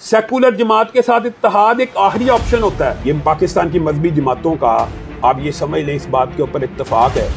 Secular जमात के साथ इत्तेहाद एक आखिरी ऑप्शन होता है। ये पाकिस्तान की मजहबी जमातों का आप ये समझ लें, इस बात के ऊपर इत्तेफाक है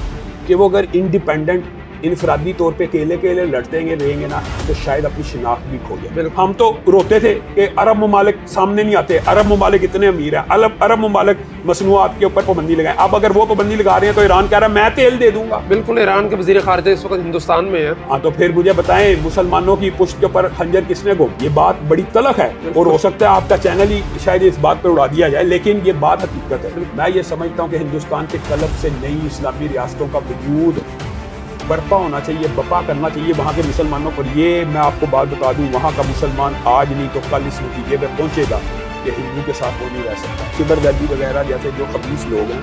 कि वो अगर इंडिपेंडेंट इनफरादी तौर पे अकेले अकेले लड़ते रहेंगे ना, तो शायद अपनी शिनाख्त भी खो जाए। हम तो रोते थे कि अरब ममालिक सामने नहीं आते, अरब ममालिक इतने अमीर हैं, अरब ममालिक मसनूआत के ऊपर पाबंदी लगाए। अब अगर वो पाबंदी लगा रहे हैं तो ईरान कह रहा है मैं तेल दे दूंगा। बिल्कुल, ईरान के वज़ीर ख़ारिजा इस वक्त हिंदुस्तान में है। हाँ, तो फिर मुझे बताएं मुसलमानों की पुश्त के ऊपर खंजर किसने घोंपा? ये बात बड़ी तलख है और हो सकता है आपका चैनल ही शायद इस बात पर उड़ा दिया जाए, लेकिन ये बात हकीकत है। मैं ये समझता हूँ कि हिंदुस्तान के कलब से नई इस्लामी रियासतों का वजूद बर्पा होना चाहिए, बपा करना चाहिए वहाँ के मुसलमानों पर। ये मैं आपको बात बता दूँ, वहाँ का मुसलमान आज नहीं तो कल इस नतीजे पर पहुँचेगा कि हिंदू के साथ वो नहीं रह सकता। किबरगर्दी वगैरह जैसे जो खबीस लोग हैं,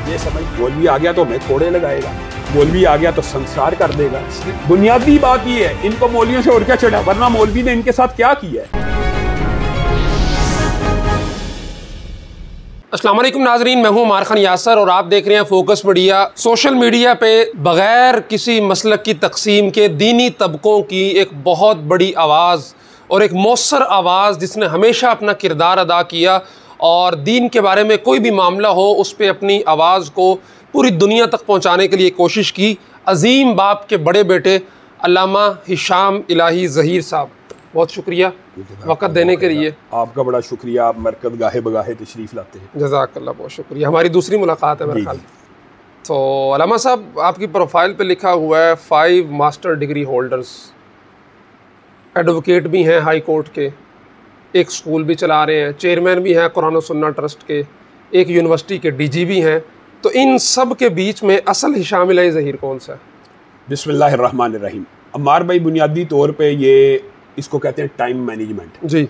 ये समझ मौलवी आ गया तो हमें कोड़े लगाएगा, मौलवी आ गया तो संसार कर देगा। बुनियादी बात ये है, इनको मौलवियों से और क्या चढ़ा, वरना मौलवी ने इनके साथ क्या किया है। अस्सलाम वालेकुम नाजरीन, मैं हूं उमर खान यासर और आप देख रहे हैं फोकस मीडिया। सोशल मीडिया पे बग़ैर किसी मसलक की तकसीम के दीनी तबकों की एक बहुत बड़ी आवाज़ और एक मौसर आवाज़ जिसने हमेशा अपना किरदार अदा किया और दीन के बारे में कोई भी मामला हो उस पर अपनी आवाज़ को पूरी दुनिया तक पहुँचाने के लिए कोशिश की, अज़ीम बाप के बड़े बेटे अल्लामा हिशाम इलाही ज़हीर साहब, बहुत शुक्रिया वक़्त देने के लिए। आपका बड़ा शुक्रिया, आप मरकज़ गाहे बगाहे तशरीफ़ लाते हैं। जज़ाकल्लाह, बहुत शुक्रिया। हमारी दूसरी मुलाकात है मेरे ख्याल। तो अल्लामा साहब, आपकी प्रोफाइल पे लिखा हुआ है 5 मास्टर डिग्री होल्डर्स, एडवोकेट भी हैं हाई कोर्ट के, एक स्कूल भी चला रहे हैं, चेयरमैन भी हैं कुरान और सुन्नत ट्रस्ट के, एक यूनिवर्सिटी के डीजी भी हैं। तो इन सब के बीच में असल हिशाम इलाही ज़हीर कौन सा है? बिस्मिल्लाहिर्रहमानिर्रहीम। अम्मार भाई, बुनियादी तौर पे ये इसको कहते हैं टाइम मैनेजमेंट। जी,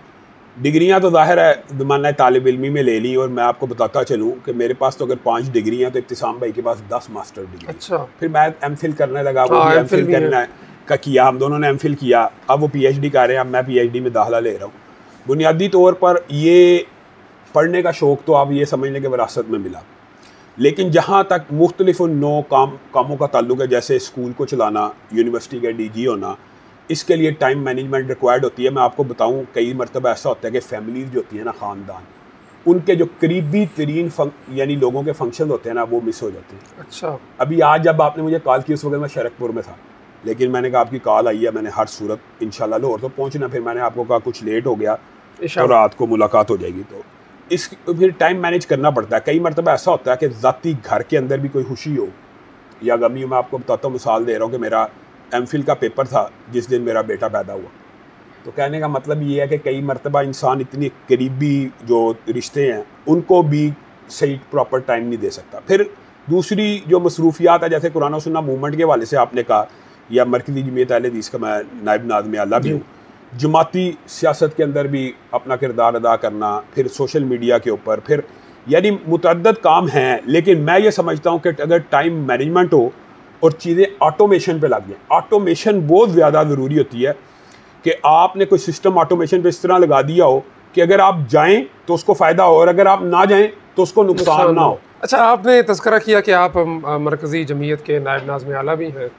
डिग्रियां तो ज़ाहिर है ज़माना तालिब इल्मी में ले ली, और मैं आपको बताता चलूँ कि मेरे पास तो अगर 5 डिग्रियां तो इब्तिसाम भाई के पास 10 मास्टर डिग्री। अच्छा। फिर मैं एमफिल करने लगा, वो भी एमफिल करना का किया, हम दोनों ने एमफिल किया, अब वो पीएचडी कर रहे हैं, अब मैं पीएचडी में दाखिला ले रहा हूँ। बुनियादी तौर पर ये पढ़ने का शौक़ तो आप ये समझ लें कि विरासत में मिला, लेकिन जहाँ तक मुख्तलिफ नौ कामों का ताल्लुक है, जैसे स्कूल को चलाना, यूनिवर्सिटी का डीजी होना, इसके लिए टाइम मैनेजमेंट रिक्वायर्ड होती है। मैं आपको बताऊं, कई मरतबा ऐसा होता है कि फैमिलीज जो होती है ना, ख़ानदान, उनके जो करीबी तरीन यानी लोगों के फंक्शन होते हैं ना, वो मिस हो जाते हैं। अच्छा। अभी आज जब आपने मुझे कॉल की, उस वक्त मैं शरकपुर में था, लेकिन मैंने कहा आपकी कॉल आई है, मैंने हर सूरत इंशाल्लाह लाहौर तो पहुँचना। फिर मैंने आपको कहा कुछ लेट हो गया तो रात को मुलाकात हो जाएगी, तो इस फिर टाइम मैनेज करना पड़ता है। कई मरतबा ऐसा होता है कि ज़ाती घर के अंदर भी कोई खुशी हो या गमी हो। मैं आपको बताता हूँ, मिसाल दे रहा हूँ कि मेरा एमफिल का पेपर था जिस दिन मेरा बेटा पैदा हुआ। तो कहने का मतलब ये है कि कई मरतबा इंसान इतनी करीबी जो रिश्ते हैं उनको भी सही प्रॉपर टाइम नहीं दे सकता। फिर दूसरी जो मसरूफियात है, जैसे कुरान और सुन्नत मूवमेंट के हवाले से आपने कहा, या मरकज़ी जमीयत अहले हदीस का मैं नायब नाज़िम आला भी हूँ, जमाती सियासत के अंदर भी अपना किरदार अदा करना, फिर सोशल मीडिया के ऊपर, फिर यानी मुतअद्दिद काम हैं। लेकिन मैं ये समझता हूँ कि अगर टाइम मैनेजमेंट हो और चीज़ें ऑटोमेशन पे लग जाएं, ऑटोमेशन बहुत ज़्यादा ज़रूरी होती है कि आपने कोई सिस्टम ऑटोमेशन पे इस तरह लगा दिया हो कि अगर आप जाएं तो उसको फ़ायदा हो और अगर आप ना जाएं तो उसको नुकसान ना हो। अच्छा, आपने तज़किरा किया कि आप मरकज़ी जमीयत के नायब नाज़िम आला भी हैं,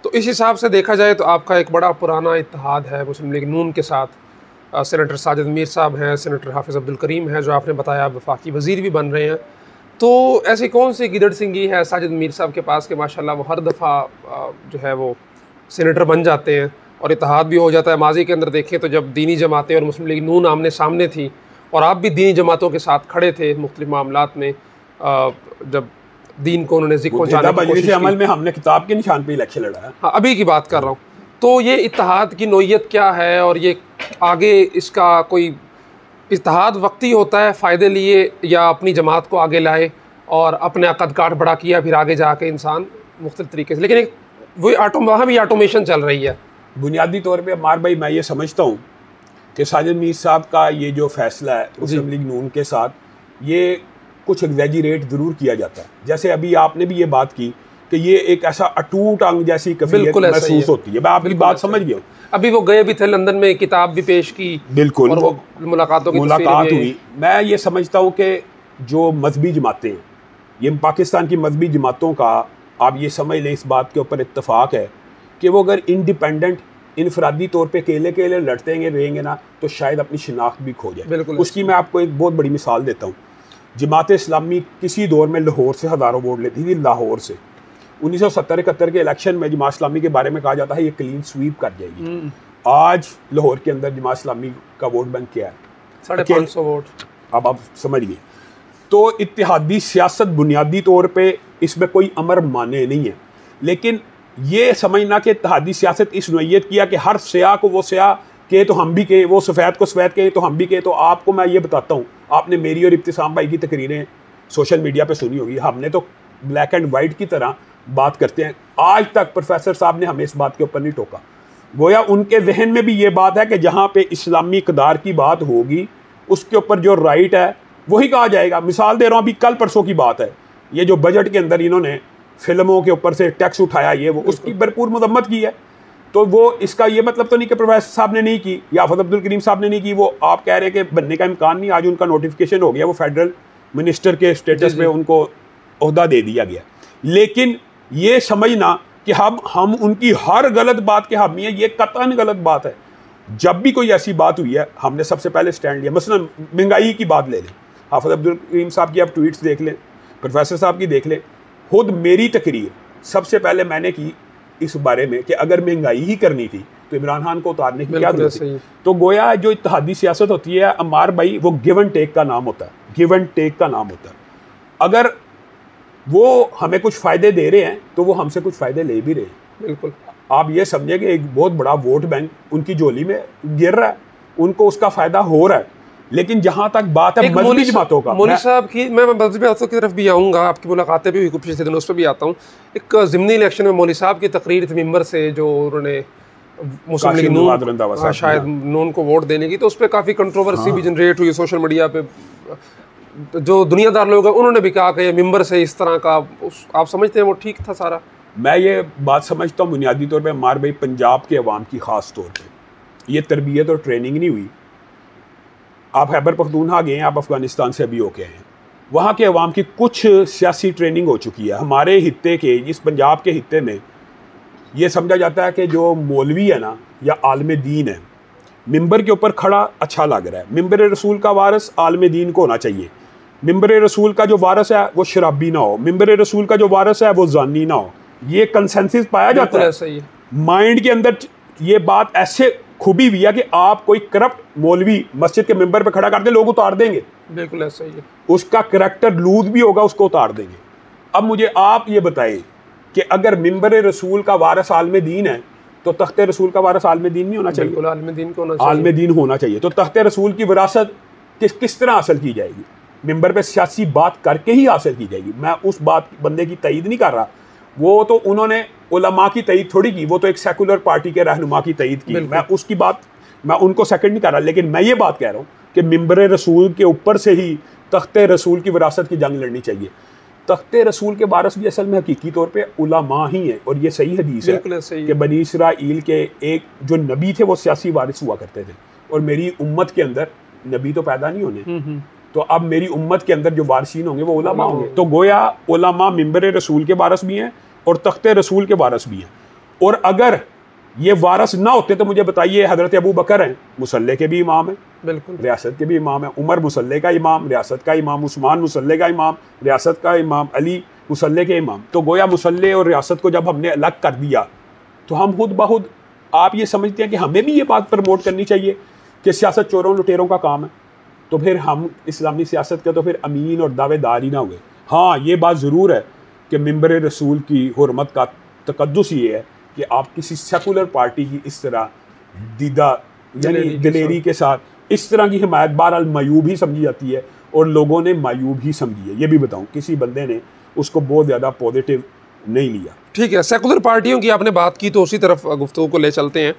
तो इस हिसाब से देखा जाए तो आपका एक बड़ा पुराना इत्तेहाद है मुस्लिम लीग नून के साथ। सेनेटर साजिद मीर साहब हैं, सेनेटर हाफिज़ अब्दुल करीम हैं, जो आपने बताया वफाकी वज़ीर भी बन रहे हैं। तो ऐसी कौन सी गिदड़ सिंगी है साजिद मीर साहब के पास कि माशाल्लाह वो हर दफ़ा जो है वो सेनेटर बन जाते हैं और इत्तेहाद भी हो जाता है। माजी के अंदर देखें तो जब दीनी जमातें और मुस्लिम लीग नून आमने सामने थी और आप भी दीनी जमातों के साथ खड़े थे मुख्तलिफ मामलात में, जब दीन को उन्होंने ज़िक्र पहुंचाने की कोशिश की। अमल में हमने किताब के निशान पे इलेक्शन लड़ा है। हाँ, अभी की बात कर रहा हूँ। तो ये इत्तेहाद की नोयत क्या है और ये आगे इसका कोई इत्तेहाद वक्ती होता है फ़ायदे लिए या अपनी जमात को आगे लाए और अपने कद काठ बड़ा किया, फिर आगे जाके इंसान मुख्तलिफ तरीके से, लेकिन एक वही वहाँ भी ऑटोमेशन चल रही है। बुनियादी तौर पे अम्मार भाई, मैं ये समझता हूँ कि साजिद मीर साहब का ये जो फैसला है मुस्लिम लीग नून के साथ, ये कुछ एग्जैजरेट ज़रूर किया जाता है। जैसे अभी आपने भी ये बात की कि ये एक ऐसा अटूट अंग जैसी कफियत महसूस होती है। मैं आपकी बात समझ गया हूँ। अभी वो गए भी थे लंदन में, किताब भी पेश की, बिल्कुल, और वो मुलाकात हुई। मैं ये समझता हूँ कि जो मजहबी जमातें हैं, ये पाकिस्तान की मजहबी जमातों का आप ये समझ लें, इस बात के ऊपर इत्तेफाक है कि वो अगर इंडिपेंडेंट इनफरादी तौर पे अकेले अकेले लड़ते रहेंगे ना तो शायद अपनी शिनाख्त भी खो जाए। उसकी मैं आपको एक बहुत बड़ी मिसाल देता हूँ। जमात इस्लामी किसी दौर में लाहौर से हज़ारों वोट लेती थी, लाहौर से 1970-71 के इलेक्शन में जमात इस्लामी के बारे में कहा जाता है ये क्लीन स्वीप कर जाएगी। आज लाहौर के अंदर जमात इस्लामी का वोट बैंक क्या है? 550 वोट। अब आप समझिए, तो इत्तेहादी सियासत बुनियादी तौर पे इसमें कोई अमर माने नहीं है, लेकिन ये समझना कि इत्तेहादी सियासत इस नोयत किया कि हर स्याह को वो स्याह के तो हम भी के, वो सफ़ेद को सफ़ेद के तो हम भी के। तो आपको मैं ये बताता हूँ, आपने मेरी और इब्तिसाम भाई की तकरीरें सोशल मीडिया पे सुनी होगी, हमने तो ब्लैक एंड वाइट की तरह बात करते हैं। आज तक प्रोफेसर साहब ने हमें इस बात के ऊपर नहीं टोका। गोया उनके जहन में भी ये बात है कि जहाँ पे इस्लामी इक़दार की बात होगी उसके ऊपर जो राइट है वही कहा जाएगा। मिसाल दे रहा हूँ, अभी कल परसों की बात है, ये जो बजट के अंदर इन्होंने फिल्मों के ऊपर से टैक्स उठाया, ये वो उसकी भरपूर मजम्मत की है। तो वो इसका ये मतलब तो नहीं कि प्रोफेसर साहब ने नहीं की या आफत अब्दुल करीम साहब ने नहीं की, वो आप कह रहे हैं कि बनने का इम्कान नहीं। आज उनका नोटिफिकेशन हो गया, वो फेडरल मिनिस्टर के स्टेटस में उनको ओहदा दे दिया गया। लेकिन ये समझना कि हम उनकी हर गलत बात के हामी हैं, ये कतई गलत बात है। जब भी कोई ऐसी बात हुई है हमने सबसे पहले स्टैंड लिया। मसलन महंगाई की बात ले लें, आफत अब्दुल करीम साहब की आप ट्वीट्स देख लें, प्रोफेसर साहब की देख लें, खुद मेरी तकरीर सबसे पहले मैंने की इस बारे में कि अगर महंगाई ही करनी थी तो इमरान खान को उतारने की क्या जरूरत थी। तो गोया जो इत्तेहादी सियासत होती है अमार भाई, वो गिव एंड टेक का नाम होता है, गिव एंड टेक का नाम होता है। अगर वो हमें कुछ फ़ायदे दे रहे हैं तो वो हमसे कुछ फ़ायदे ले भी रहे हैं। बिल्कुल, आप ये समझे कि एक बहुत बड़ा वोट बैंक उनकी झोली में गिर रहा है, उनको उसका फ़ायदा हो रहा है। लेकिन जहाँ तक बात है मजहबी जमातों का, मौलवी साहब की, मैं मजहबी जमातों की तरफ भी आऊँगा, आपकी मुलाकातें भी हुई पिछले दिनों, उस पर भी आता हूँ। एक ज़िमनी इलेक्शन में मौलवी साहब की तकरीर थी मिंबर से, जो उन्होंने मुस्लिम लीग नून शायद नून को वोट देने की, तो उस पर काफ़ी कंट्रोवर्सी भी जनरेट हुई सोशल मीडिया पे। जो दुनियादार लोग हैं उन्होंने भी कहा कि ये मिंबर से इस तरह का, आप समझते हैं वो ठीक था सारा? मैं ये बात समझता हूँ बुनियादी तौर पे मार भाई, पंजाब के अवाम की ख़ास तौर पे ये तरबियत और ट्रेनिंग नहीं हुई। आप खैबर पख्तूनख्वा गए हैं, आप अफ़गानिस्तान से अभी होके हैं, वहाँ के अवाम की कुछ सियासी ट्रेनिंग हो चुकी है। हमारे हित्ते के, इस पंजाब के हित्ते में ये समझा जाता है कि जो मौलवी है ना या आलम दीन है, मिंबर के ऊपर खड़ा अच्छा लग रहा है। मिंबर रसूल का वारिस आलम दीन को होना चाहिए। मिंबर रसूल का जो वारिस है वो शराबी ना हो, मिंबर रसूल का जो वारिस है वो जानी ना हो। ये कंसेंसस पाया जाता है माइंड के अंदर। ये बात ऐसे खूबी हुई है कि आप कोई करप्ट मौलवी मस्जिद के मिंबर पे खड़ा कर दे, लोग उतार देंगे। बिल्कुल ऐसा ही है। उसका करैक्टर लूज भी होगा, उसको उतार देंगे। अब मुझे आप ये बताएं कि अगर मिंबर रसूल का वारिस आलम दीन है तो तख्ते रसूल का वारिस आलम दीन नहीं होना चाहिए? बिल्कुल आलम दीन को होना चाहिए, आलम दीन होना चाहिए। तो तख्ते रसूल की विरासत किस तरह हासिल की जाएगी? मिंबर पे सियासी बात करके ही हासिल की जाएगी। मैं उस बात बंदे की तईद नहीं कर रहा, वो तो उन्होंने उलमा की तईद थोड़ी की, वो तो एक सेकुलर पार्टी के रहनुमा की तईद की। मैं उसकी बात, मैं उनको सेकंड नहीं कर रहा, लेकिन मैं ये बात कह रहा हूँ कि मिंबर रसूल के ऊपर से ही तख्ते रसूल की विरासत की जंग लड़नी चाहिए। तख्ते रसूल के वारिस भी असल में हकीकी तौर पे उलमा ही है, और ये सही हदीस है कि बनी इसराइल के एक जो नबी थे वो सियासी वारिस हुआ करते थे, और मेरी उम्मत के अंदर नबी तो पैदा नहीं होने, तो अब मेरी उम्मत के अंदर जो वारिसीन होंगे वो उलमा होंगे। तो गोया उलमा मिंबर रसूल के वारिस भी हैं और तख्ते रसूल के वारिस भी हैं। और अगर ये वारिस ना होते तो मुझे बताइए, हज़रत अबू बकर हैं, मुसल्ले के भी इमाम हैं, बिल्कुल रियासत के भी इमाम हैं। उमर मुसल्ले का इमाम, रियासत का इमाम। उस्मान मुसल्ले का इमाम, रियासत का इमाम। अली मुसल्ले के इमाम। तो गोया मुसल्ले और रियासत को जब हमने अलग कर दिया तो हम खुद बहुद, आप ये समझते हैं कि हमें भी ये बात प्रमोट करनी चाहिए कि सियासत चोरों लुटेरों का काम है, तो फिर हम इस्लामी सियासत के तो फिर अमीन और दावेदार ही ना हुए। हाँ, ये बात ज़रूर है कि मिंबर रसूल की हुर्मत का तकद्दुस ये है कि आप किसी सेकुलर पार्टी की इस तरह दीदा यानी दिलेरी के साथ इस तरह की हिमायत बहरहाल मायूब ही समझी जाती है, और लोगों ने मायूब ही समझी है। ये भी बताऊं, किसी बंदे ने उसको बहुत ज़्यादा पॉजिटिव नहीं लिया। ठीक है, सेकुलर पार्टियों की आपने बात की तो उसी तरफ गुफ्तगू को ले चलते हैं।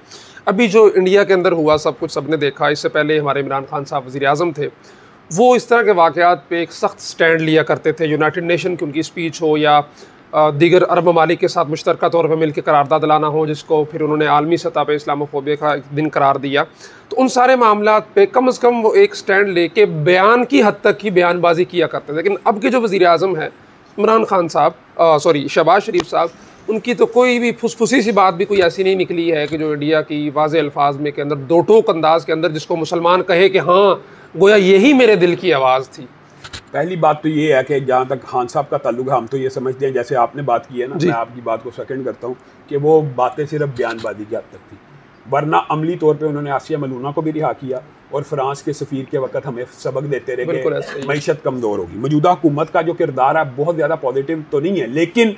अभी जो इंडिया के अंदर हुआ सब कुछ सबने देखा। इससे पहले हमारे इमरान खान साहब वज़ीर आज़म थे, वो इस तरह के वाक़यात पे एक सख्त स्टैंड लिया करते थे। यूनाइटेड नेशन की उनकी स्पीच हो या दीगर अरब ममालिक के साथ मुश्तरका तौर पर मिलकर करारदाद लाना हो, जिसको फिर उन्होंने आलमी सतह पर इस्लामोफोबिया का एक दिन करार दिया, तो उन सारे मामलात पे कम से कम वो एक स्टैंड लेके बयान की हद तक की बयानबाजी किया करते थे। लेकिन अब के जो वज़ीर आज़म है इमरान खान साहब, शहबाज शरीफ साहब, उनकी तो कोई भी फुसफुसी सी बात भी कोई ऐसी नहीं निकली है कि जो इंडिया की वाज़े अल्फाज में के अंदर दो टोक अंदाज के अंदर जिसको मुसलमान कहे कि हाँ गोया यही मेरे दिल की आवाज़ थी। पहली बात तो ये है कि जहाँ तक खान साहब का ताल्लुक है, हम तो ये समझते हैं जैसे आपने बात की है ना, मैं आपकी बात को सेकंड करता हूँ कि वो बातें सिर्फ बयानबाजी की हद तक थी, वरना अमली तौर पे उन्होंने आसिया मलूना को भी रिहा किया और फ्रांस के सफ़ीर के वक्त हमें सबक देते रहे कि मईशत कमज़ोर होगी। मौजूदा हुकूमत का जो किरदार है बहुत ज़्यादा पॉजिटिव तो नहीं है, लेकिन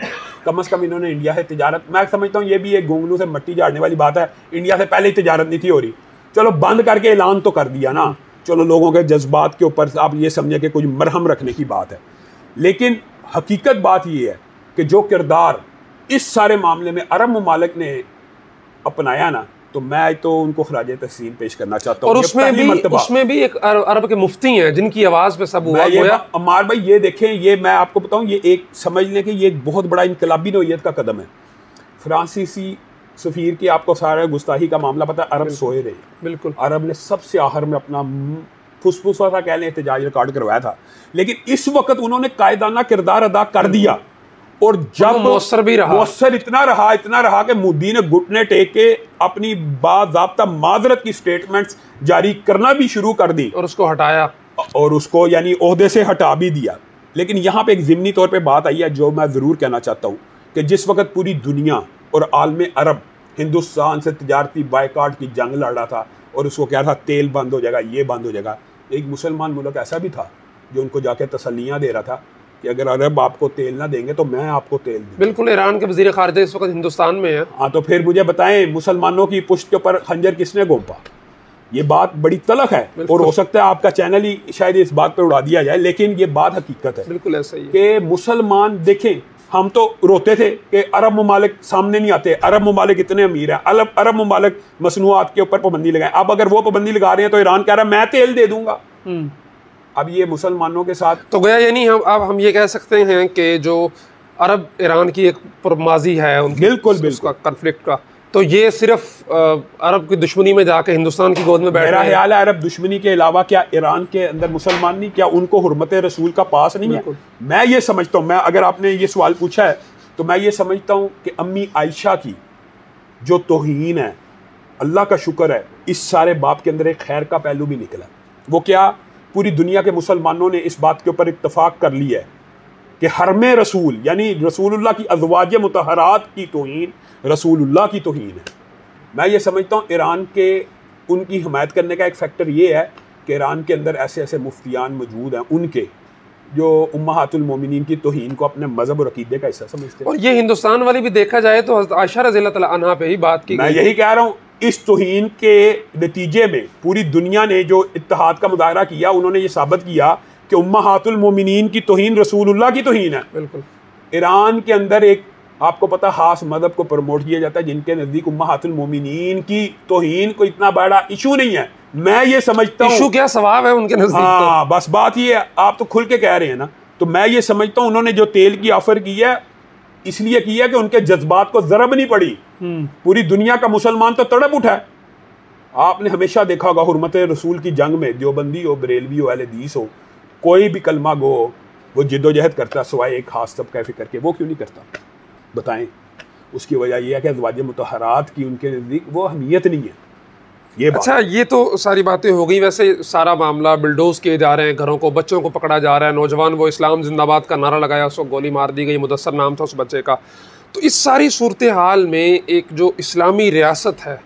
कम अज़ कम इन्होंने इंडिया से तिजारत, मैं समझता हूँ ये भी एक गोंगलू से मट्टी झाड़ने वाली बात है, इंडिया से पहले ही तिजारत नहीं थी हो रही, चलो बंद करके ऐलान तो कर दिया ना, चलो लोगों के जज्बात के ऊपर आप ये समझे कि कुछ मरहम रखने की बात है। लेकिन हकीकत बात ये है कि जो किरदार इस सारे मामले में अरब ममालिक ने अपनाया ना, तो मैं तो उनको खराजे तहसीन पेश करना चाहता हूँ। और उसमें भी एक अरब के मुफ्ती हैं जिनकी आवाज़ पे सब हुआ। अमार भाई ये देखें, ये मैं आपको बताऊँ, ये एक समझ लें कि ये एक बहुत बड़ा इनकलाबी नौइयत का कदम है। फ्रांसीसी सफ़ीर की आपको सारा गुस्ताही का मामला पता है, अरब सोए रहे, बिल्कुल अरब ने सबसे आखिर में अपना फुसफुसा था कह लें एहतजाज रिकॉर्ड करवाया था, लेकिन इस वक्त उन्होंने कायदाना किरदार अदा कर दिया और जब मौसर इतना रहा कि मोदी ने घुटने टेक के अपनी बाज़ाब्ता माजरत की स्टेटमेंट्स जारी करना भी शुरू कर दी और उसको हटाया और उसको यानी ओहदे से हटा भी दिया। लेकिन यहाँ पे एक ज़िमनी तौर पे बात आई है जो मैं ज़रूर कहना चाहता हूँ कि जिस वक्त पूरी दुनिया और आलम अरब हिंदुस्तान से तिजारती बायकाट की जंग लड़ रहा था और उसको क्या था तेल बंद हो जाएगा, ये बंद हो जाएगा, एक मुसलमान मुल्क ऐसा भी था जो उनको जाके तसल्लियाँ दे रहा था कि अगर अरब आपको तेल ना देंगे तो मैं आपको तेल दूंगा। बिल्कुल, ईरान के वज़ीर ख़ारिजा इस वक्त हिंदुस्तान में है। हाँ, तो फिर मुझे बताएं मुसलमानों की पुश्त के ऊपर खंजर किसने घोंपा? ये बात बड़ी तलख है और हो सकता है आपका चैनल ही शायद इस बात पर उड़ा दिया जाए, लेकिन ये बात हकीकत है। बिल्कुल ऐसा ही है कि मुसलमान देखें, हम तो रोते थे कि अरब ममालिक सामने नहीं आते, अरब ममालिक इतने अमीर हैं, अरब ममालिक मसनूआत के ऊपर पाबंदी लगाएं। अब अगर वो पाबंदी लगा रहे हैं तो ईरान कह रहा है मैं तेल दे दूंगा। अब ये मुसलमानों के साथ तो गया यानी हम ये कह सकते हैं कि जो अरब ईरान की एक माजी है बिल्कुल कन्फ्लिक्ट का, तो ये सिर्फ अरब की दुश्मनी में जाके हिंदुस्तान की गोद में बैठ रहा है। मेरा ख्याल है अरब दुश्मनी के अलावा क्या ईरान के अंदर मुसलमान नहीं, क्या उनको हुर्मत रसूल का पास नहीं है? मैं ये समझता हूँ, मैं अगर आपने ये सवाल पूछा है तो मैं ये समझता हूँ कि अम्मी आयशा की जो तौहीन है, अल्लाह का शुक्र है इस सारे बाप के अंदर एक खैर का पहलू भी निकला। वो क्या, पूरी दुनिया के मुसलमानों ने इस बात के ऊपर इत्तफाक कर लिया है कि हरम रसूल यानी रसूलुल्लाह की अज़वाज मुतहरात की तौहीन रसूलुल्लाह की तौहीन है। मैं ये समझता हूँ ईरान के उनकी हिमायत करने का एक फैक्टर ये है कि ईरान के अंदर ऐसे ऐसे मुफ्तियान मौजूद हैं उनके जो उम्महातुल मोमिनीन की तौहीन को अपने मज़हब और अक़ीदे का हिस्सा समझते हैं। और ये हिंदुस्तान वाली भी देखा जाए तो हज़रत आयशा रज़ियल्लाहु तआला अन्हा पे ही बात की। मैं यही कह रहा हूँ, इस तौहीन के नतीजे में पूरी दुनिया ने जो इत्तेहाद का मुज़ाहरा किया, उन्होंने ये साबित किया कि उम्महातुल मोमिनीन की तौहीन रसूलुल्लाह की तौहीन है। बिल्कुल, ईरान के अंदर एक आपको पता खास मज़हब को प्रमोट किया जाता है जिनके नज़दीक उम्महातुल मोमिनीन की तौहीन को इतना बड़ा इशू नहीं है। मैं ये समझता हूँ इशू क्या सवाब है उनके नज़दीक। हाँ, बस बात ये है, आप तो खुल के कह रहे हैं ना। तो मैं ये समझता हूँ उन्होंने जो तेल की ऑफर की है इसलिए की है कि उनके जज्बात को ज़रब नहीं पड़ी। पूरी दुनिया का मुसलमान तो तड़प उठा है। आपने हमेशा देखा होगा हुर्मत रसूल की जंग में देवबंदी हो, बरेलवी हो, अहले हदीस हो, कोई भी कलमा गो वो जिद्दोजहद करता सिवाय एक खास तबका फ़िक्र के। वो क्यों नहीं करता बताएं? उसकी वजह यह है कि अज़वाज मुतहरात की उनके नज़दीक वो अहमियत नहीं है। ये अच्छा, ये तो सारी बातें हो गई। वैसे सारा मामला बिल्डोज किए जा रहे हैं घरों को, बच्चों को पकड़ा जा रहा है। नौजवान वो इस्लाम जिंदाबाद का नारा लगाया, उसको गोली मार दी गई, मुदस्सर नाम था उस बच्चे का। तो इस सारी सूरत हाल में एक जो इस्लामी रियासत है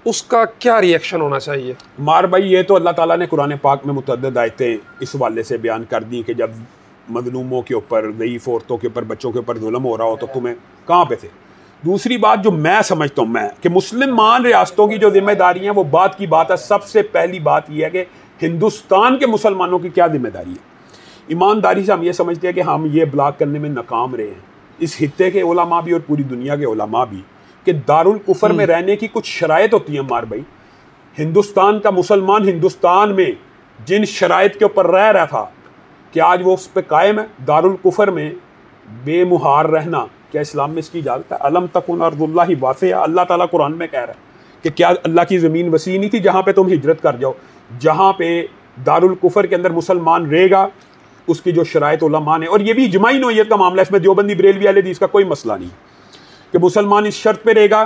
उसका क्या रिएक्शन होना चाहिए? मार भाई, ये तो अल्लाह ताला ने कुरान पाक में मुतअद्दिद आयतें इस वाले से बयान कर दी कि जब मज़लूमों के ऊपर, ज़ईफ़ औरतों के ऊपर, बच्चों के ऊपर जुल्म हो रहा हो तो तुम्हें कहाँ पे थे। दूसरी बात जो मैं समझता हूँ मैं कि मुसलमान रियासतों की जो जिम्मेदारी हैं वो बात की बात है। सबसे पहली बात यह है कि हिंदुस्तान के मुसलमानों की क्या जिम्मेदारी है। ईमानदारी से हम ये समझते हैं कि हम ये ब्लॉक करने में नाकाम रहे हैं, इस हित्ते के उलमा भी और पूरी दुनिया के उलमा भी, कि दारुल कुफर में रहने की कुछ शराइत होती हैं। मार भाई, हिंदुस्तान का मुसलमान हिंदुस्तान में जिन शराइत के ऊपर रह रहा था क्या आज वो उस पर कायम है? दारुल कुफर में बेमुहार रहना क्या इस्लाम में इसकी इजाज़त है? अलम तकुन अर्दुल्लाहि वासिअ, अल्लाह ताला कुरान में कह रहा है कि क्या अल्लाह की ज़मीन वसी नहीं थी जहाँ पे तुम हिजरत कर जाओ? जहाँ पे दारुल कुफर के अंदर मुसलमान रहेगा उसकी जो शराइत उलमा ने, और ये भी इजमाई नौइयत का मामला है, इसमें देवबंदी बरेलवी अहले हदीस का कोई मसला नहीं। कि मुसलमान इस शर्त पे रहेगा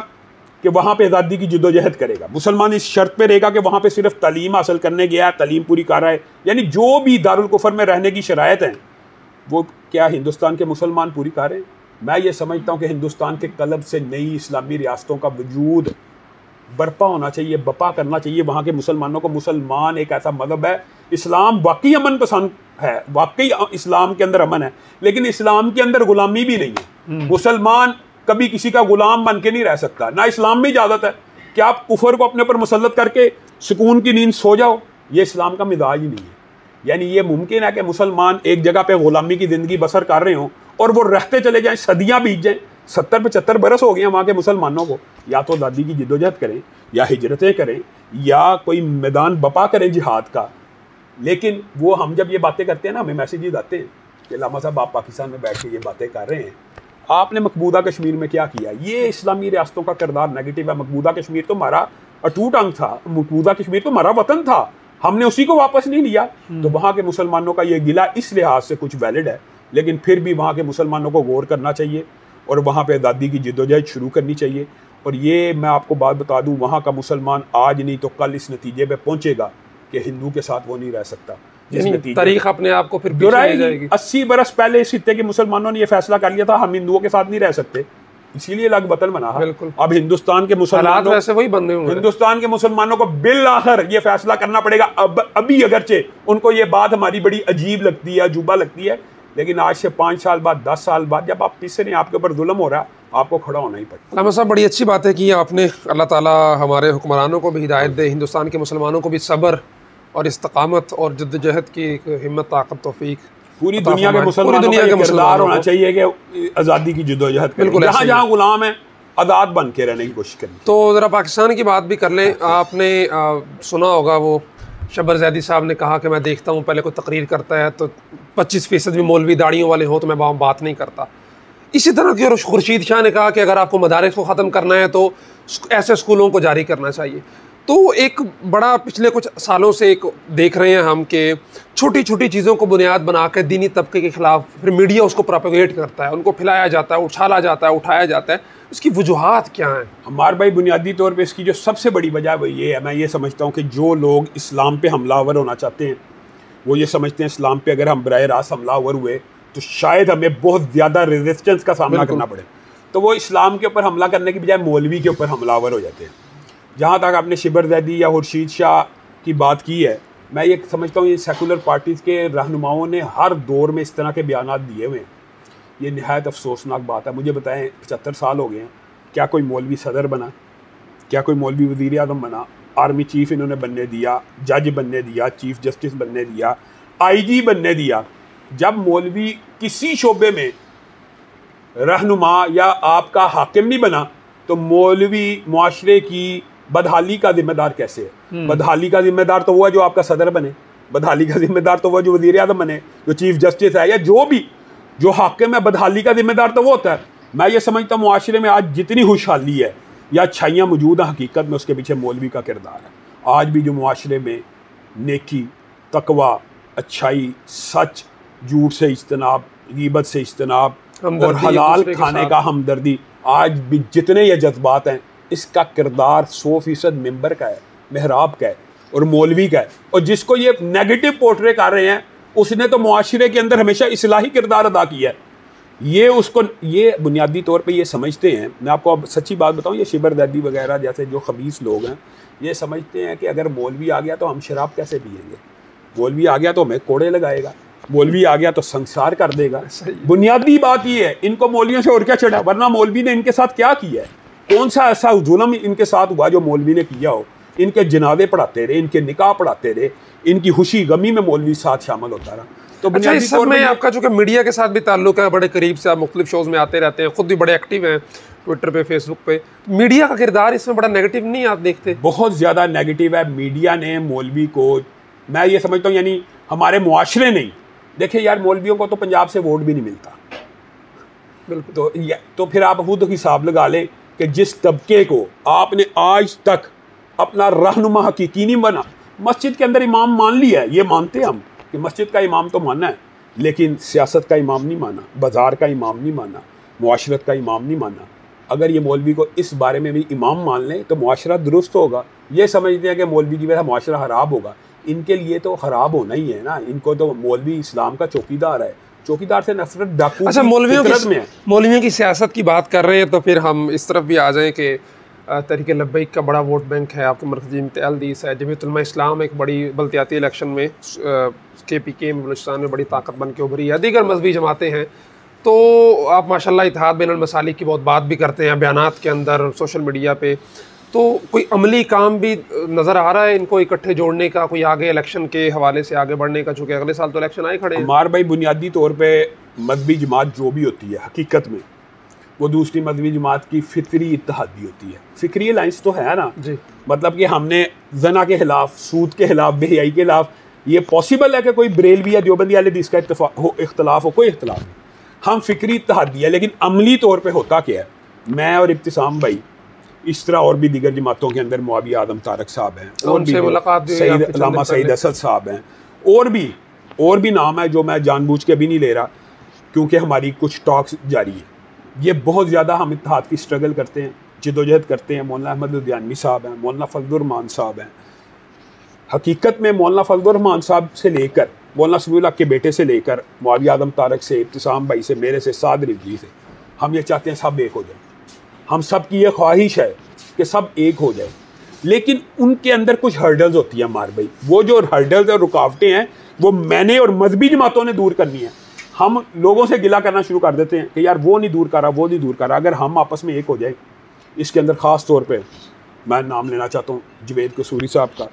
कि वहाँ पे आज़ादी की जद्दोजहद करेगा, मुसलमान इस शर्त पे रहेगा कि वहाँ पे सिर्फ तालीम हासिल करने गया है, तालीम पूरी कर रहा है, यानी जो भी दारुल कुफर में रहने की शराइत हैं वो क्या हिंदुस्तान के मुसलमान पूरी कर रहे हैं? मैं ये समझता हूँ कि हिंदुस्तान के कलब से नई इस्लामी रियासतों का वजूद बर्पा होना चाहिए, बपा करना चाहिए। वहाँ के मुसलमानों को, मुसलमान एक ऐसा मज़हब है, इस्लाम वाकई अमन पसंद है, वाकई इस्लाम के अंदर अमन है, लेकिन इस्लाम के अंदर गुलामी भी नहीं है। मुसलमान कभी किसी का गुलाम बन के नहीं रह सकता, ना इस्लाम में इजाज़त है कि आप कुफर को अपने ऊपर मुसल्लत करके सुकून की नींद सो जाओ, ये इस्लाम का मिजाज ही नहीं है। यानी ये मुमकिन है कि मुसलमान एक जगह पे गुलामी की ज़िंदगी बसर कर रहे हों और वो रहते चले जाएं, सदियाँ बीत जाएं, 70-75 बरस हो गए हैं वहाँ के मुसलमानों को, या तो आज़ादी की जद्दोजहद करें, या हिजरतें करें, या कोई मैदान बपा करें जिहाद का। लेकिन वो हम जब ये बातें करते हैं ना, हमें मैसेजेस आते हैं कि लामा साहब आप पाकिस्तान में बैठ के ये बातें कर रहे हैं, आपने मकबूदा कश्मीर में क्या किया? ये इस्लामी रियासतों का किरदार नेगेटिव है। मकबूदा कश्मीर तो हमारा अटूट अंग था, मकबूदा कश्मीर तो हमारा वतन था, हमने उसी को वापस नहीं लिया। तो वहाँ के मुसलमानों का ये गिला इस लिहाज से कुछ वैलिड है, लेकिन फिर भी वहाँ के मुसलमानों को गौर करना चाहिए और वहाँ पे आज़ादी की जद्दोजहद शुरू करनी चाहिए। और ये मैं आपको बात बता दूँ, वहाँ का मुसलमान आज नहीं तो कल इस नतीजे पे पहुँचेगा कि हिंदू के साथ वो नहीं रह सकता। तारीख अपने आप को फिर पीछे ले जाएगी। 80 बरस पहले इस खित्ते के मुसलमानों ने यह फैसला कर लिया था हम हिंदुओं के साथ नहीं रह सकते, इसीलिए अलग वतन बना। अब हिंदुस्तान के मुसलमानों, वैसे वही बन रहे होंगे, हिंदुस्तान के मुसलमानों को बिल आखिर ये फैसला करना पड़ेगा। अभी अगरचे उनको ये बात हमारी बड़ी अजीब लगती है, अजूबा लगती है, लेकिन आज से 5 साल बाद, 10 साल बाद जब आप पीछे नहीं, आपके ऊपर जुल्म हो रहा है, आपको खड़ा होना ही पड़ेगा। लामा साहब बड़ी अच्छी बात है कि आपने, अल्लाह ताला हमारे हुक्मरानों को भी हिदायत दे, हिंदुस्तान के मुसलमानों को भी सब्र और इस्तकामत और जद्दोजहद की हिम्मत, ताकत, तौफीक पूरी दुनिया के मुसलमानों का किरदार होना चाहिए कि आज़ादी की जद्दोजहद करें, जहाँ जहाँ गुलाम है आज़ाद बन के रहने की कोशिश करें। तो ज़रा पाकिस्तान की बात भी कर लें। आपने सुना होगा वो शब्बर ज़ैदी साहब ने कहा कि मैं देखता हूँ पहले कोई तकरीर करता है तो 25% भी मौलवी दाढ़ियों वाले हों तो मैं बात नहीं करता। इसी तरह की, और खुर्शीद शाह ने कहा कि अगर आपको मदारिस को ख़त्म करना है तो ऐसे स्कूलों को जारी करना चाहिए। तो एक बड़ा पिछले कुछ सालों से एक देख रहे हैं हम कि छोटी छोटी चीज़ों को बुनियाद बना कर दीनी तबके के ख़िलाफ़ फिर मीडिया उसको प्रोपेगेट करता है, उनको फैलाया जाता है, उछाला जाता है, उठाया जाता है। इसकी वजूहात क्या हैं? हमारे भाई बुनियादी तौर पे इसकी जो सबसे बड़ी वजह वो ये है, मैं ये समझता हूँ कि जो लोग इस्लाम पे हमलावर होना चाहते हैं वो ये समझते हैं इस्लाम पे अगर हम बराह रास्त हमलावर हुए तो शायद हमें बहुत ज़्यादा रेजिस्टेंस का सामना करना पड़े, तो वो इस्लाम के ऊपर हमला करने की बजाय मौलवी के ऊपर हमलावर हो जाते हैं। जहाँ तक आपने शब्बर ज़ैदी या खुर्शीद शाह की बात की है, मैं ये समझता हूँ ये सेकुलर पार्टीज़ के रहनुमाओं ने हर दौर में इस तरह के बयानात दिए हुए हैं। ये नहायत अफसोसनाक बात है। मुझे बताएं 75 साल हो गए हैं, क्या कोई मौलवी सदर बना? क्या कोई मौलवी वज़ीर आज़म बना? आर्मी चीफ़ इन्होंने बनने दिया, जज बनने दिया, चीफ़ जस्टिस बनने दिया, IG बनने दिया। जब मौलवी किसी शोबे में रहनुमा या आपका हाकिम नहीं बना तो मौलवी मुआशरे की बदहाली का जिम्मेदार कैसे है? बदहाली का जिम्मेदार तो वो है जो आपका सदर बने, बदहाली का जिम्मेदार तो वो जो वज़ीर आज़म बने, जो चीफ़ जस्टिस है, या जो भी जो हाकिम है, बदहाली का जिम्मेदार तो वो होता है। मैं ये समझता हूँ मुआशरे में आज जितनी खुशहाली है या अच्छाइयाँ मौजूद हैं, हकीकत में उसके पीछे मौलवी का किरदार है। आज भी जो मुआशरे में नेकी, तकवा, अच्छाई, सच, झूठ से इज्तनाब, गीबत से इज्तनाब और हलाल खाने का हमदर्दी, आज भी जितने ये जज्बात हैं, इसका किरदार 100% मेंबर का है, मेहराब का है और मौलवी का है। और जिसको ये नेगेटिव पोर्ट्रे कर रहे हैं उसने तो मुआशरे के अंदर हमेशा इस्लाही किरदार अदा किया है। ये उसको ये बुनियादी तौर पे ये समझते हैं, मैं आपको अब सच्ची बात बताऊं, ये शब्बर ज़ैदी वगैरह जैसे जो खबीस लोग हैं ये समझते हैं कि अगर मौलवी आ गया तो हम शराब कैसे पिएंगे, मौलवी आ गया तो हमें कोड़े लगाएगा, मौलवी आ गया तो संसार कर देगा। बुनियादी बात ये है, इनको मौलवियों से और क्या चढ़ा, वरना मौलवी ने इनके साथ क्या किया है? कौन सा ऐसा जुल्म इनके साथ हुआ जो मौलवी ने किया हो? इनके जनाजे पढ़ाते रहे, इनके निकाह पढ़ाते रहे, इनकी खुशी गमी में मौलवी साथ शामिल होता रहा। तो अच्छा, इस सब में आपका जो कि मीडिया के साथ भी ताल्लुक है, बड़े करीब से आप मुख्तलिफ शोज़ में आते रहते हैं, खुद भी बड़े एक्टिव हैं ट्विटर पे, फेसबुक पे, मीडिया का किरदार इसमें बड़ा नेगेटिव नहीं आप देखते? बहुत ज़्यादा नेगेटिव है। मीडिया ने मौलवी को, मैं ये समझता हूँ, यानी हमारे मुआशरे नहीं, देखिए यार मौलवियों को तो पंजाब से वोट भी नहीं मिलता, बिल्कुल। तो फिर आप खुद हिसाब लगा लें कि जिस तबके को आपने आज तक अपना रहनुमा हकीकी नहीं बना, मस्जिद के अंदर इमाम मान लिया है, ये मानते हैं हम कि मस्जिद का इमाम तो मानना है, लेकिन सियासत का इमाम नहीं माना, बाज़ार का इमाम नहीं माना, मुआशरत का इमाम नहीं माना, अगर ये मौलवी को इस बारे में भी इमाम मान लें तो मुआशरा दुरुस्त होगा। ये समझते हैं कि मौलवी की वजह से मुआशरा ख़राब होगा, इनके लिए तो ख़राब होना ही है ना। इनको तो मौलवी इस्लाम का चौकीदार है, चौकीदार से नफरत डाकू। अच्छा, मौलवियों की सियासत की बात कर रहे हैं तो फिर हम इस तरफ भी आ जाएं कि तहरीक लब्बैक का बड़ा वोट बैंक है, आपके मरकज़ी इम्तियाज़ है, जमीयत उलमा इस्लाम एक बड़ी बल्दियाती इलेक्शन में KPK में बलूचिस्तान में बड़ी ताकत बन के उभरी है, दीगर मजहबी जमातें हैं। तो आप माशाल्लाह इत्तेहाद बैनुल मसालिक की बहुत बात भी करते हैं बयानात के अंदर, सोशल मीडिया पे, तो कोई अमली काम भी नज़र आ रहा है इनको इकट्ठे जोड़ने का, कोई आगे इलेक्शन के हवाले से आगे बढ़ने का? चूँकि अगले साल तो इलेक्शन आए खड़े हैं। हमार भाई बुनियादी तौर पर मजहबी जमात जो भी होती है हकीकत में वो दूसरी मजहबी जमात की फिक्री इत्तेहादी होती है। फिक्री अलाइंस तो है ना जी, मतलब कि हमने जना के खिलाफ, सूद के खिलाफ, बेहयाई के खिलाफ, ये पॉसिबल है कि कोई बरेलवी या देवबंदी अहले हदीस का इख्तलाफ हो? कोई इख्तलाफ नहीं, हम फिक्री इत्तेहादी है। लेकिन अमली तौर पे होता क्या है, मैं और इब्तिसाम भाई, इस तरह और भी दीगर जमातों के अंदर मुआविया आदम तारक साहब हैं, और भी सईद अल्लामा सईद असद साहब हैं, और भी नाम है जो मैं जानबूझ के भी नहीं ले रहा क्योंकि हमारी कुछ टॉक्स जारी है। ये बहुत ज़्यादा हम इत्तेहाद की स्ट्रगल करते हैं, जिदोजहद करते हैं। मौलाना अहमद लुधियानवी साहब हैं, मौलाना फजलुर रहमान साहब हैं। हकीकत में मौलाना फजलुर रहमान साहब से लेकर, मौलाना समीउल हक के बेटे से लेकर, मुआविया आदम तारक से, इब्तिसाम भाई से, मेरे से, साद रिजवी से, हम ये चाहते हैं सब एक हो जाए। हम सब की ये ख्वाहिश है कि सब एक हो जाए, लेकिन उनके अंदर कुछ हर्डल्स होती हैं मार भाई। वो जो हर्डल्स और रुकावटें हैं वो मैंने और मजहबी जमातों ने दूर करनी है। हम लोगों से गिला करना शुरू कर देते हैं कि यार वो नहीं दूर कर रहा, वो नहीं दूर कर रहा। अगर हम आपस में एक हो जाए, इसके अंदर ख़ास तौर पे मैं नाम लेना चाहता हूँ जवेद कसूरी साहब का,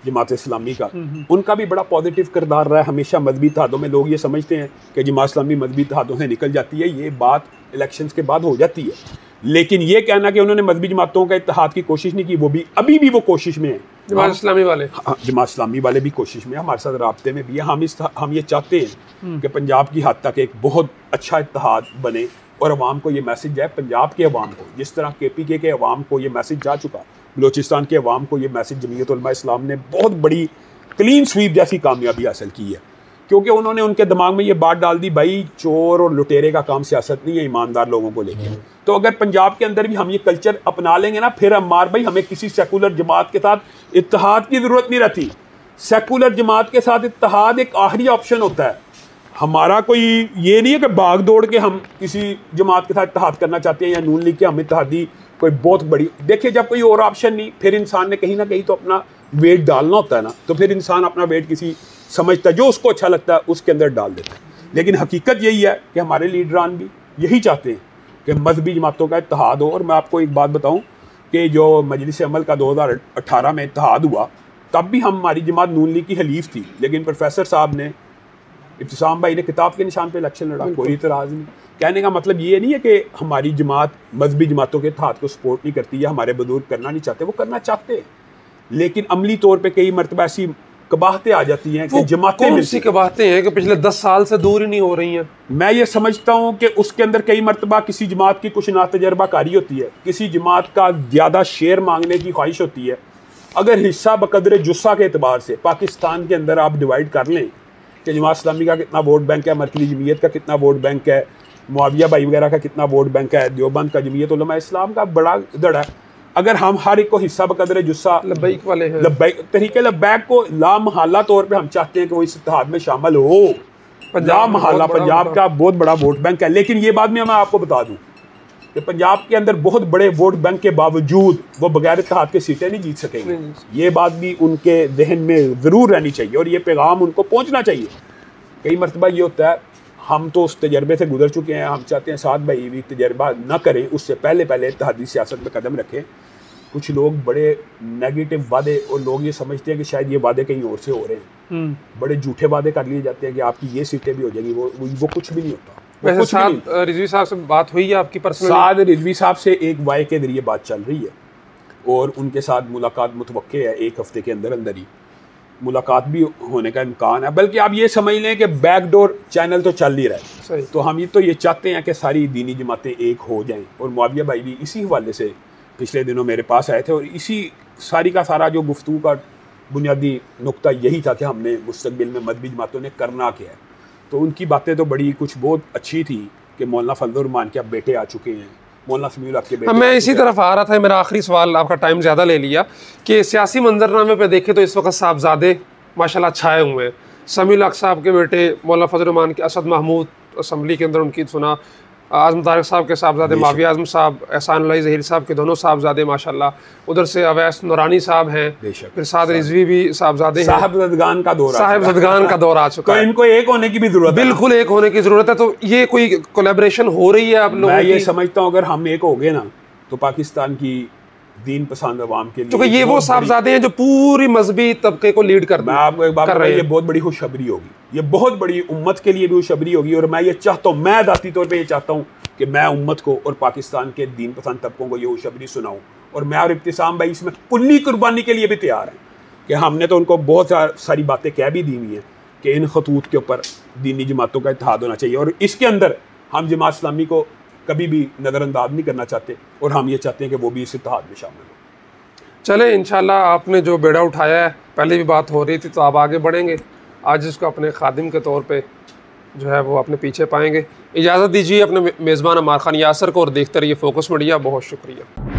जमात इस्लामी का, उनका भी बड़ा पॉजिटिव किरदार रहा है हमेशा मजहबी इत्तेहादों में। लोग ये समझते हैं कि जमात इस्लामी मजहबी इत्तेहादों से निकल जाती है, ये बात इलेक्शंस के बाद हो जाती है। लेकिन ये कहना कि उन्होंने मजहबी जमातों का इत्तेहाद की कोशिश नहीं की, वो भी अभी भी वो कोशिश में है। जमात इस्लामी वाले, हाँ, जमात इस्लामी वाले भी कोशिश में, हमारे साथ राब्ते में भी है। हम ये चाहते हैं कि पंजाब की हद तक एक बहुत अच्छा इत्तेहाद बने और अवाम को ये मैसेज जाए, पंजाब के अवाम को, जिस तरह KPK के अवाम को ये मैसेज जा चुका, बलूचिस्तान के अवाम को ये मैसेज जमीयत उलमा इस्लाम ने बहुत बड़ी क्लीन स्वीप जैसी कामयाबी हासिल की है, क्योंकि उन्होंने उनके दिमाग में ये बात डाल दी, भाई चोर और लुटेरे का काम सियासत नहीं है, ईमानदार लोगों को लेके। तो अगर पंजाब के अंदर भी हम ये कल्चर अपना लेंगे ना, फिर अम्मार भाई हमें किसी सेकुलर जमात के साथ इत्तेहाद की ज़रूरत नहीं रहती। सेकुलर जमात के साथ इत्तेहाद एक आखिरी ऑप्शन होता है। हमारा कोई ये नहीं है कि भाग दौड़ के हम किसी जमात के साथ इत्तेहाद करना चाहते हैं या नून लीग के हम इत्तेहादी कोई बहुत बड़ी। देखिए, जब कोई और ऑप्शन नहीं, फिर इंसान ने कहीं ना कहीं तो अपना वेट डालना होता है ना, तो फिर इंसान अपना वेट किसी समझता है जो उसको अच्छा लगता है उसके अंदर डाल देता है। लेकिन हकीकत यही है कि हमारे लीडरान भी यही चाहते हैं कि मजहबी जमातों का इत्तेहाद हो। और मैं आपको एक बात बताऊं कि जो मजलिस अमल का 2018 में इत्तेहाद हुआ, तब भी हमारी जमात नून लीग की हलीफ थी, लेकिन प्रोफेसर साहब ने, इब्तिसाम भाई ने किताब के निशान पे इलेक्शन लड़ा, कोई इतराज़ नहीं। कहने का मतलब ये नहीं है कि हमारी जमात मजहबी जमातों के इत्तेहाद को सपोर्ट नहीं करती या हमारे बुजुर्ग करना नहीं चाहते, वो करना चाहते हैं, लेकिन अमली तौर पर कई मरतबा ऐसी कबाहतें आ जाती हैं कि जमातें मिलती कबाहतें हैं कि पिछले 10 साल से दूर ही नहीं हो रही हैं। मैं ये समझता हूँ कि उसके अंदर कई मरतबा किसी जमात की कुछ नातजर्बाकारी होती है, किसी जमात का ज़्यादा शेयर मांगने की ख्वाहिश होती है। अगर हिस्सा बकदर जुस्सा के अतबार से पाकिस्तान के अंदर आप डिवाइड कर लें कि जमात इस्लामी का कितना वोट बैंक है, मरकज़ी जमीयत का कितना वोट बैंक है, मुआविया भाई वगैरह का कितना वोट बैंक है, देवबंद का, जमीयत उलमा इस्लाम का बड़ा धड़ा है। अगर हम हर एक को हिस्सा बकदर जुस्सा लब्बैक वाले हैं, लब्बैक तरीके लब्बैक को लामहल्ला तौर पे हम चाहते हैं कि वो इस इत्तेहाद में शामिल हो। लामहल्ला पंजाब का बहुत बड़ा वोट बैंक है, लेकिन ये बात मैं आपको बता दूं कि पंजाब के अंदर बहुत बड़े वोट बैंक के बावजूद वो बगैर इत्तेहाद के सीटें नहीं जीत सकेंगे। ये बात भी उनके जहन में ज़रूर रहनी चाहिए और ये पैगाम उनको पहुँचना चाहिए। कई मरतबा ये होता है, हम तो उस तजर्बे से गुजर चुके हैं, हम चाहते हैं साथ भाई भी तजर्बा ना करें, उससे पहले इत्तेहादी सियासत में कदम रखें। कुछ लोग बड़े नेगेटिव वादे, और लोग ये समझते हैं कि शायद ये वादे कहीं और से हो रहे हैं, बड़े झूठे वादे कर लिए जाते हैं कि आपकी ये सीटें भी हो जाएंगी, वो कुछ भी नहीं होता। वैसे साद रिजवी साहब से बात हुई है आपकी पर्सनली? साद रिजवी साहब से एक वाई के जरिए बात चल रही है और उनके साथ मुलाकात मुतवक्के है, 1 हफ्ते के अंदर अंदर ही मुलाकात भी होने का इम्कान है। बल्कि आप ये समझ लें कि बैकडोर चैनल तो चल ही रहा है। तो हम ये चाहते हैं कि सारी दीनी जमातें एक हो जाएं, और मुआविया भाई भी इसी हवाले से पिछले दिनों मेरे पास आए थे, और इसी सारी का सारा जो गुफ्तगू का बुनियादी नुक्ता यही था कि हमने मुस्तकबिल में मजहबी जमातों ने करना क्या है। तो उनकी बातें तो बड़ी कुछ बहुत अच्छी थी कि मौलाना फजलुर रहमान के अब बेटे आ चुके हैं, मौलाना समीउल हक के बेटे। मैं इसी तरफ आ रहा था, मेरा आखिरी सवाल, आपका टाइम ज़्यादा ले लिया, कि सियासी मंजरनामे पे देखें तो इस वक्त साहबजादे माशाल्लाह छाए हुए हैं। समीउल हक साहब के बेटे मौलाना फजल रहमान के, असद महमूद असम्बली के अंदर उनकी सुना, आज़म तारिक साहब के साहबजादे माविया आज़म साहब, एहसान अली ज़हीर साहब के दोनों साहबजादे माशाल्लाह, उधर से अवैस नूरानी साहब हैं, फिर साद रिजवी भी साहबजादे हैं। साहबजदगान का दौर आ चुका है, इनको एक होने की भी जरूरत है, बिल्कुल एक होने की ज़रूरत है। तो ये कोई कोलैबोरेशन हो रही है आप लोगों की? मैं ये समझता हूँ अगर हम एक हो गए ना तो पाकिस्तान की दीन पसंद अवाम के लिए, क्योंकि ये वो साहबजादे हैं जो पूरी मजहबी तबके को लीड कर, मैं आपको एक बात कर रहा हूँ, ये बहुत बड़ी खुशखबरी होगी, ये बहुत बड़ी उम्मत के लिए भी खुशखबरी होगी। और मैं ये चाहता हूँ, मैं ज़ाती तौर पे ये चाहता हूँ कि मैं उम्मत को और पाकिस्तान के दीन पसंद तबकों को ये खुशखबरी सुनाऊँ। और मैं और इब्तिसाम भाई इसमें कुल्ली कुर्बानी के लिए भी तैयार हैं कि हमने तो उनको बहुत सारी बातें कह भी दी हुई हैं कि इन खतूत के ऊपर दीनी जमातों का इत्तेहाद होना चाहिए, और इसके अंदर हम जमात इस्लामी को कभी भी नज़रअंदाज नहीं करना चाहते, और हम ये चाहते हैं कि वो भी इस इत्तेहाद में शामिल हो। चले इंशाल्लाह, आपने जो बेड़ा उठाया है, पहले भी बात हो रही थी तो आप आगे बढ़ेंगे, आज इसको अपने खादिम के तौर पे जो है वो अपने पीछे पाएंगे। इजाज़त दीजिए अपने मेज़बान अमार खान यासर को, और देखते रहिए फोकस मीडिया। बहुत शुक्रिया।